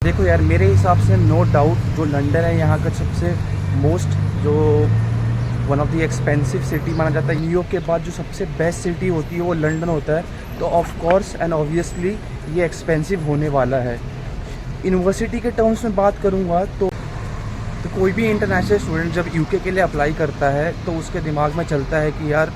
देखो यार, मेरे हिसाब से नो डाउट जो लंदन है यहाँ का सबसे मोस्ट जो one of the expensive city माना जाता है। न्यूयॉर्क के बाद जो सबसे बेस्ट सिटी होती है वो लंदन होता है। तो ऑफ कोर्स एंड ऑब्वियसली ये एक्सपेंसिव होने वाला है। यूनिवर्सिटी के टर्म्स में बात करूँगा तो कोई भी इंटरनेशनल स्टूडेंट जब यूके के लिए अप्लाई करता है तो उसके दिमाग में चलता है कि यार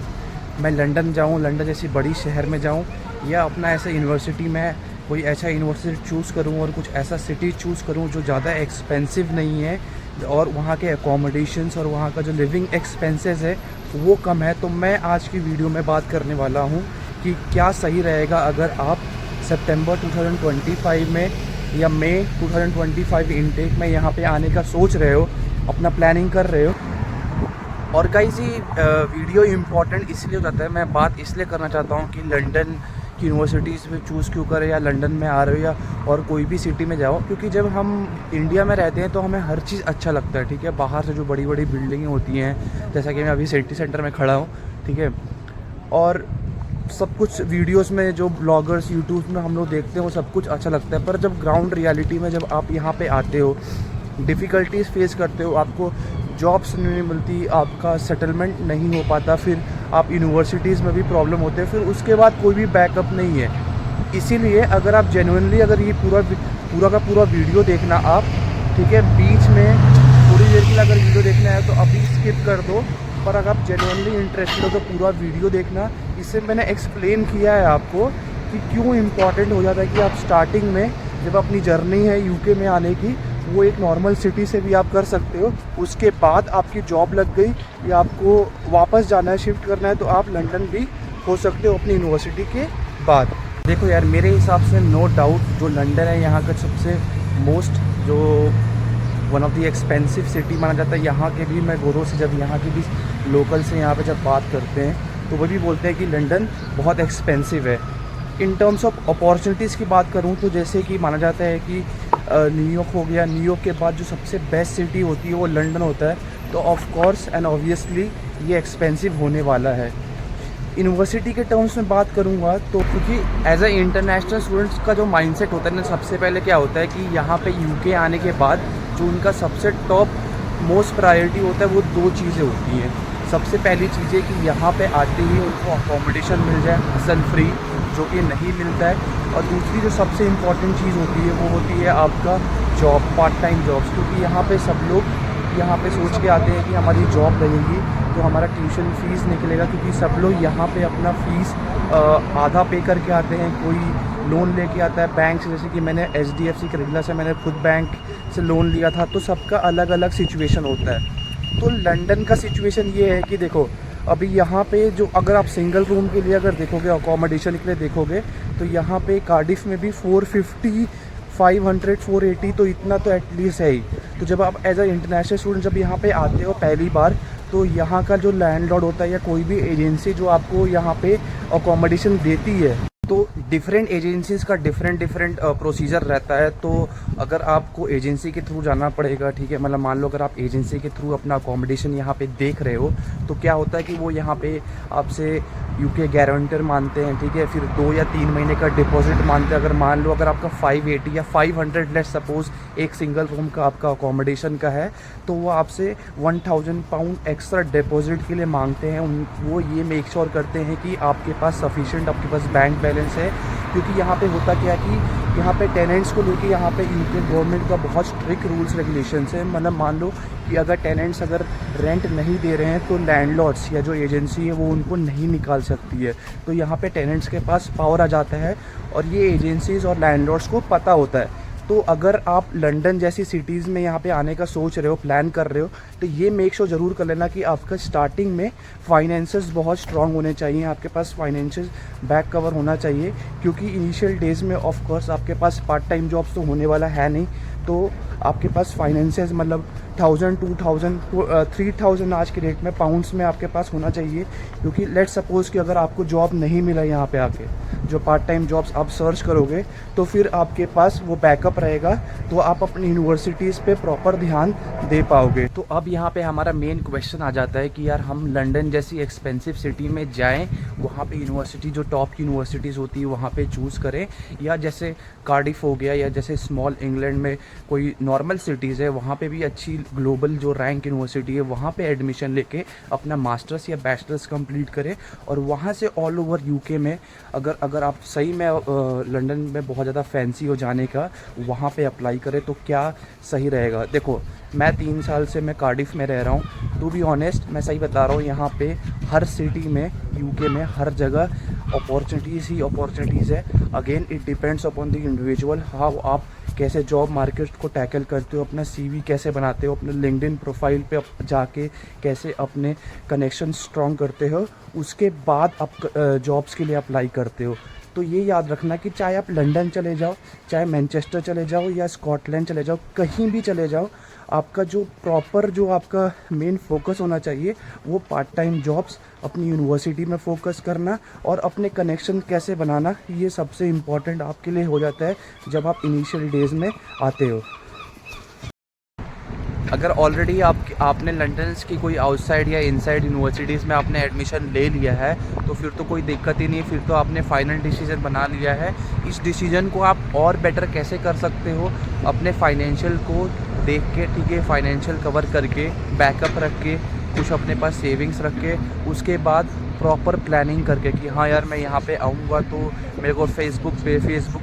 मैं लंदन जाऊँ, लंदन जैसी बड़ी शहर में जाऊँ, या अपना ऐसा यूनिवर्सिटी में कोई ऐसा यूनिवर्सिटी चूज़ करूँ और कुछ ऐसा सिटी चूज़ करूँ जो ज़्यादा एक्सपेंसिव नहीं है और वहाँ के अकोमोडेशंस और वहाँ का जो लिविंग एक्सपेंसेस है वो कम है। तो मैं आज की वीडियो में बात करने वाला हूँ कि क्या सही रहेगा अगर आप सितंबर 2025 में या मई 2025 इनटेक में यहाँ पे आने का सोच रहे हो, अपना प्लानिंग कर रहे हो। और गाइस ये वीडियो इम्पॉर्टेंट इसलिए हो जाता है, मैं बात इसलिए करना चाहता हूँ कि लंदन की यूनिवर्सिटीज़ में चूज़ क्यों करें, या लंदन में आ रहे हो या और कोई भी सिटी में जाओ। क्योंकि जब हम इंडिया में रहते हैं तो हमें हर चीज़ अच्छा लगता है, ठीक है। बाहर से जो बड़ी बड़ी बिल्डिंगें होती हैं, जैसा कि मैं अभी सिटी सेंटर में खड़ा हूँ, ठीक है, और सब कुछ वीडियोस में जो ब्लॉगर्स यूट्यूब में हम लोग देखते हैं वो सब कुछ अच्छा लगता है। पर जब ग्राउंड रियलिटी में जब आप यहाँ पे आते हो, डिफ़िकल्टीज़ फेस करते हो, आपको जॉब्स नहीं मिलती, आपका सेटलमेंट नहीं हो पाता, फिर आप यूनिवर्सिटीज़ में भी प्रॉब्लम होते हैं, फिर उसके बाद कोई भी बैकअप नहीं है। इसीलिए अगर आप जेन्युइनली अगर ये पूरा का पूरा वीडियो देखना आप, ठीक है, बीच में थोड़ी देर के लिए अगर वीडियो देखना है तो अभी स्किप कर दो। पर अगर आप जेन्युइनली इंटरेस्टेड हो तो पूरा वीडियो देखना। इससे मैंने एक्सप्लेन किया है आपको कि क्यों इम्पॉर्टेंट हो जाता है कि आप स्टार्टिंग में जब अपनी जर्नी है यूके में आने की, वो एक नॉर्मल सिटी से भी आप कर सकते हो। उसके बाद आपकी जॉब लग गई या आपको वापस जाना है, शिफ्ट करना है, तो आप लंदन भी हो सकते हो अपनी यूनिवर्सिटी के बाद। देखो यार, मेरे हिसाब से नो डाउट जो लंदन है यहाँ का सबसे मोस्ट जो one of the expensive city माना जाता है। यहाँ के भी मैं गोरों से जब यहाँ के भी लोकल से यहाँ पे जब बात करते हैं तो वो भी बोलते हैं कि लंदन बहुत एक्सपेंसिव है। इन टर्म्स ऑफ अपॉर्चुनिटीज़ की बात करूँ तो जैसे कि माना जाता है कि न्यूयॉर्क हो गया, न्यूयॉर्क के बाद जो सबसे बेस्ट सिटी होती है वो लंदन होता है। तो ऑफ कोर्स एंड ऑब्वियसली ये एक्सपेंसिव होने वाला है। यूनिवर्सिटी के टर्म्स में बात करूँगा तो क्योंकि एज अ इंटरनेशनल स्टूडेंट्स का जो माइंडसेट होता है ना, सबसे पहले क्या होता है कि यहाँ पे यूके आने के बाद जो उनका सबसे टॉप मोस्ट प्रायोरिटी होता है वो दो चीज़ें होती हैं। सबसे पहली चीज़ है कि यहाँ पे आते ही उनको अकोमोडेशन मिल जाए हसल फ्री, जो कि नहीं मिलता है। और दूसरी जो सबसे इम्पॉर्टेंट चीज़ होती है वो होती है आपका जॉब, पार्ट टाइम जॉब्स। क्योंकि यहाँ पे सब लोग यहाँ पे सोच के आते हैं कि हमारी जॉब लगेगी तो हमारा ट्यूशन फ़ीस निकलेगा, क्योंकि सब लोग यहाँ पे अपना फ़ीस आधा पे करके आते हैं। कोई लोन लेके आता है बैंक से, जैसे कि मैंने HDFC क्रेडिला से मैंने खुद बैंक से लोन लिया था। तो सबका अलग अलग सिचुएशन होता है। तो लंदन का सिचुएशन ये है कि देखो अभी यहाँ पे जो अगर आप सिंगल रूम के लिए अगर देखोगे, अकोमोडेशन के लिए देखोगे, तो यहाँ पे कार्डिफ में भी 450, 500, 480, तो इतना तो एटलीस्ट है ही। तो जब आप एज अ इंटरनेशनल स्टूडेंट जब यहाँ पे आते हो पहली बार, तो यहाँ का जो लैंडलॉर्ड होता है या कोई भी एजेंसी जो आपको यहाँ पे अकोमोडेशन देती है, तो डिफरेंट एजेंसीज़ का डिफरेंट प्रोसीजर रहता है। तो अगर आपको एजेंसी के थ्रू जाना पड़ेगा, ठीक है, मतलब मान लो अगर आप एजेंसी के थ्रू अपना अकोमोडेशन यहाँ पे देख रहे हो, तो क्या होता है कि वो यहाँ पे आपसे यूके गारंटर मानते हैं, ठीक है, फिर 2 या 3 महीने का डिपॉजिट मानते हैं। अगर मान लो अगर आपका 580 या 500 लेट्स सपोज एक सिंगल रूम का आपका अकोमोडेशन का है, तो वो आपसे 1000 पाउंड एक्स्ट्रा डिपॉजिट के लिए मांगते हैं। वो ये मेक श्योर करते हैं कि आपके पास सफिशिएंट आपके पास बैंक बैलेंस है। क्योंकि यहाँ पे होता क्या है कि यहाँ पे टेनेंट्स को लेके यहाँ पे यूके गवर्नमेंट का बहुत स्ट्रिक्ट रूल्स रेगुलेशंस है। मतलब मान लो कि अगर टेनेंट्स अगर रेंट नहीं दे रहे हैं तो लैंडलॉर्ड्स या जो एजेंसी है वो उनको नहीं निकाल सकती है। तो यहाँ पे टेनेंट्स के पास पावर आ जाता है और ये एजेंसीज़ और लैंडलॉर्ड्स को पता होता है। तो अगर आप लंदन जैसी सिटीज़ में यहाँ पे आने का सोच रहे हो, प्लान कर रहे हो, तो ये मेक श्योर ज़रूर कर लेना कि आपका स्टार्टिंग में फाइनेंसेस बहुत स्ट्रांग होने चाहिए, आपके पास फाइनेंशियल बैक कवर होना चाहिए। क्योंकि इनिशियल डेज़ में ऑफ कोर्स आपके पास पार्ट टाइम जॉब्स तो होने वाला है नहीं। तो आपके पास फाइनेंसेस मतलब 1000, 2000, 3000 आज के डेट में पाउंड्स में आपके पास होना चाहिए। क्योंकि लेट्स सपोज़ कि अगर आपको जॉब नहीं मिला यहाँ पे आके, जो पार्ट टाइम जॉब्स आप सर्च करोगे, तो फिर आपके पास वो बैकअप रहेगा, तो आप अपनी यूनिवर्सिटीज़ पे प्रॉपर ध्यान दे पाओगे। तो अब यहाँ पे हमारा मेन क्वेश्चन आ जाता है कि यार हम लंदन जैसी एक्सपेंसिव सिटी में जाएं, वहाँ पे यूनिवर्सिटी जो टॉप यूनिवर्सिटीज़ होती है वहाँ पे चूज़ करें, या जैसे कार्डिफ हो गया, या जैसे स्मॉल इंग्लैंड में कोई नॉर्मल सिटीज़ है वहाँ पे भी अच्छी ग्लोबल जो रैंक यूनिवर्सिटी है वहाँ पे एडमिशन लेके अपना मास्टर्स या बैचलर्स कंप्लीट करें, और वहाँ से ऑल ओवर यूके में अगर आप सही में लंदन में बहुत ज़्यादा फैंसी हो जाने का वहाँ पे अप्लाई करें तो क्या सही रहेगा। देखो मैं 3 साल से मैं कार्डिफ में रह रहा हूँ, टू बी ऑनेस्ट मैं सही बता रहा हूँ, यहाँ पे हर सिटी में यूके में हर जगह अपॉर्चुनिटीज़ ही अपॉर्चुनिटीज़ है। Again it depends upon the individual, how आप कैसे जॉब मार्केट को टैकल करते हो, अपना सीवी कैसे बनाते हो, अपने लिंक्डइन प्रोफाइल पे जाके कैसे अपने कनेक्शन स्ट्रॉन्ग करते हो, उसके बाद आप जॉब्स के लिए अप्लाई करते हो। तो ये याद रखना कि चाहे आप लंदन चले जाओ, चाहे मैनचेस्टर चले जाओ, या स्कॉटलैंड चले जाओ, कहीं भी चले जाओ, आपका जो प्रॉपर जो आपका मेन फोकस होना चाहिए वो पार्ट टाइम जॉब्स, अपनी यूनिवर्सिटी में फोकस करना और अपने कनेक्शन कैसे बनाना, ये सबसे इम्पॉर्टेंट आपके लिए हो जाता है जब आप इनिशियल डेज़ में आते हो। अगर ऑलरेडी आपने लंदन की कोई आउटसाइड या इनसाइड यूनिवर्सिटीज़ में आपने एडमिशन ले लिया है तो फिर तो कोई दिक्कत ही नहीं है, फिर तो आपने फाइनल डिसीजन बना लिया है। इस डिसीजन को आप और बेटर कैसे कर सकते हो, अपने फाइनेंशियल को देख के, ठीक है, फाइनेंशियल कवर करके, बैकअप रख के, कुछ अपने पास सेविंग्स रख के, उसके बाद प्रॉपर प्लानिंग करके कि हाँ यार मैं यहाँ पे आऊँगा तो मेरे को फेसबुक पे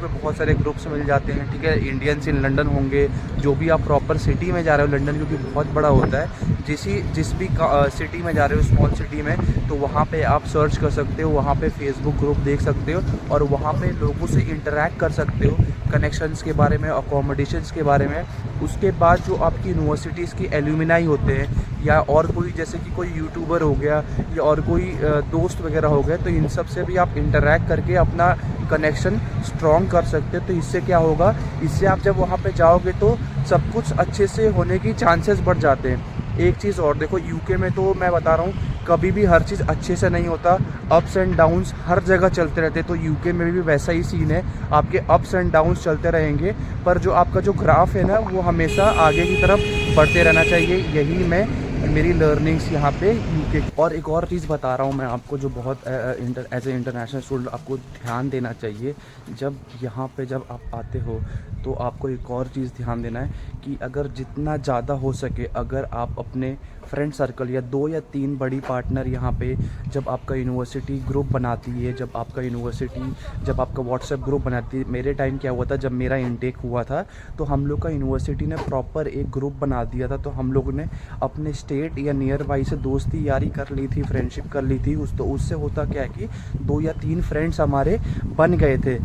बहुत सारे ग्रुप्स मिल जाते हैं, ठीक है, इंडियंस इन लंदन होंगे। जो भी आप प्रॉपर सिटी में जा रहे हो, लंदन क्योंकि बहुत बड़ा होता है, जिस भी सिटी में जा रहे हो, स्मॉल सिटी में, तो वहाँ पे आप सर्च कर सकते हो, वहाँ पे फेसबुक ग्रुप देख सकते हो और वहाँ पे लोगों से इंटरेक्ट कर सकते हो, कनेक्शंस के बारे में, अकोमोडेशंस के बारे में। उसके बाद जो आपकी यूनिवर्सिटीज़ की एल्यूमिनाई होते हैं, या और कोई जैसे कि कोई यूट्यूबर हो गया या और कोई दोस्त वगैरह हो गए, तो इन सब से भी आप इंटरेक्ट करके अपना कनेक्शन स्ट्रॉन्ग कर सकते हो। तो इससे क्या होगा, इससे आप जब वहाँ पे जाओगे तो सब कुछ अच्छे से होने की चांसेस बढ़ जाते हैं। एक चीज़ और देखो, यूके में तो मैं बता रहा हूँ कभी भी हर चीज़ अच्छे से नहीं होता, अप्स एंड डाउन्स हर जगह चलते रहते। तो यूके में भी वैसा ही सीन है, आपके अप्स एंड डाउन्स चलते रहेंगे, पर जो आपका जो ग्राफ है ना वो हमेशा आगे की तरफ बढ़ते रहना चाहिए। यही मेरी लर्निंग्स यहाँ पे यूके। और एक और चीज़ बता रहा हूँ मैं आपको, जो बहुत एज ए इंटरनेशनल स्टूडेंट आपको ध्यान देना चाहिए। जब यहाँ पे जब आप आते हो तो आपको एक और चीज़ ध्यान देना है कि अगर जितना ज़्यादा हो सके, अगर आप अपने फ्रेंड सर्कल या 2 या 3 बड़ी पार्टनर यहाँ पे, जब आपका यूनिवर्सिटी ग्रुप बनाती है, जब आपका व्हाट्सएप ग्रुप बनाती है। मेरे टाइम क्या हुआ था, जब मेरा इनटेक हुआ था तो हम लोग का यूनिवर्सिटी ने प्रॉपर एक ग्रुप बना दिया था। तो हम लोगों ने अपने स्टेट या नियर बाई से दोस्ती यारी कर ली थी, फ्रेंडशिप कर ली थी। तो उससे होता क्या है कि 2 या 3 फ्रेंड्स हमारे बन गए थे।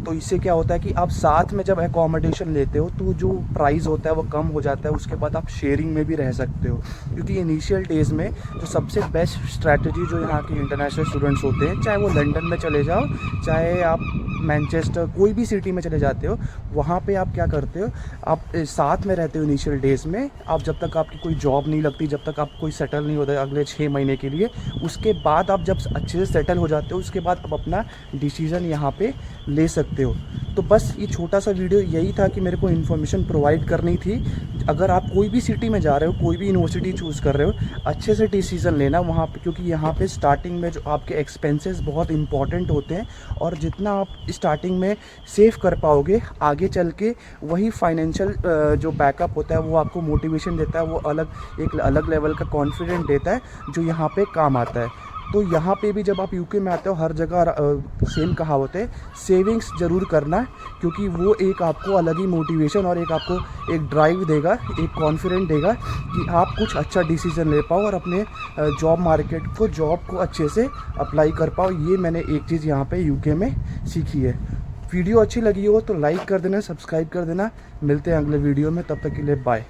तो इससे क्या होता है कि आप साथ में जब एकोमोडेशन लेते हो तो जो प्राइस होता है वो कम हो जाता है, उसके बाद आप शेयरिंग में भी रह सकते हो। क्योंकि इनिशियल डेज़ में जो सबसे बेस्ट स्ट्रैटेजी जो यहाँ के इंटरनेशनल स्टूडेंट्स होते हैं, चाहे वो लंदन में चले जाओ, चाहे आप मैनचेस्टर कोई भी सिटी में चले जाते हो, वहाँ पे आप क्या करते हो, आप साथ में रहते हो इनिशियल डेज़ में। आप जब तक आपकी कोई जॉब नहीं लगती, जब तक आप कोई सेटल नहीं होता अगले 6 महीने के लिए, उसके बाद आप जब अच्छे से सेटल हो जाते हो उसके बाद आप अपना डिसीज़न यहाँ पे ले सकते हो। तो बस ये छोटा सा वीडियो यही था कि मेरे को इन्फॉर्मेशन प्रोवाइड करनी थी। अगर आप कोई भी सिटी में जा रहे हो, कोई भी यूनिवर्सिटी चूज़ कर रहे हो, अच्छे से डिसीज़न लेना वहाँ पे, क्योंकि यहाँ पे स्टार्टिंग में जो आपके एक्सपेंसेस बहुत इंपॉर्टेंट होते हैं, और जितना आप स्टार्टिंग में सेव कर पाओगे, आगे चल के वही फाइनेंशियल जो बैकअप होता है वो आपको मोटिवेशन देता है, वो एक अलग लेवल का कॉन्फिडेंट देता है जो यहाँ पे काम आता है। तो यहाँ पे भी जब आप यूके में आते हो, हर जगह सेम कहावत है, सेविंग्स ज़रूर करना, क्योंकि वो एक आपको अलग ही मोटिवेशन और एक आपको एक ड्राइव देगा, एक कॉन्फिडेंट देगा कि आप कुछ अच्छा डिसीज़न ले पाओ और अपने जॉब को अच्छे से अप्लाई कर पाओ। ये मैंने एक चीज़ यहाँ पे यूके में सीखी है। वीडियो अच्छी लगी हो तो लाइक कर देना, सब्सक्राइब कर देना। मिलते हैं अगले वीडियो में, तब तक के लिए बाय।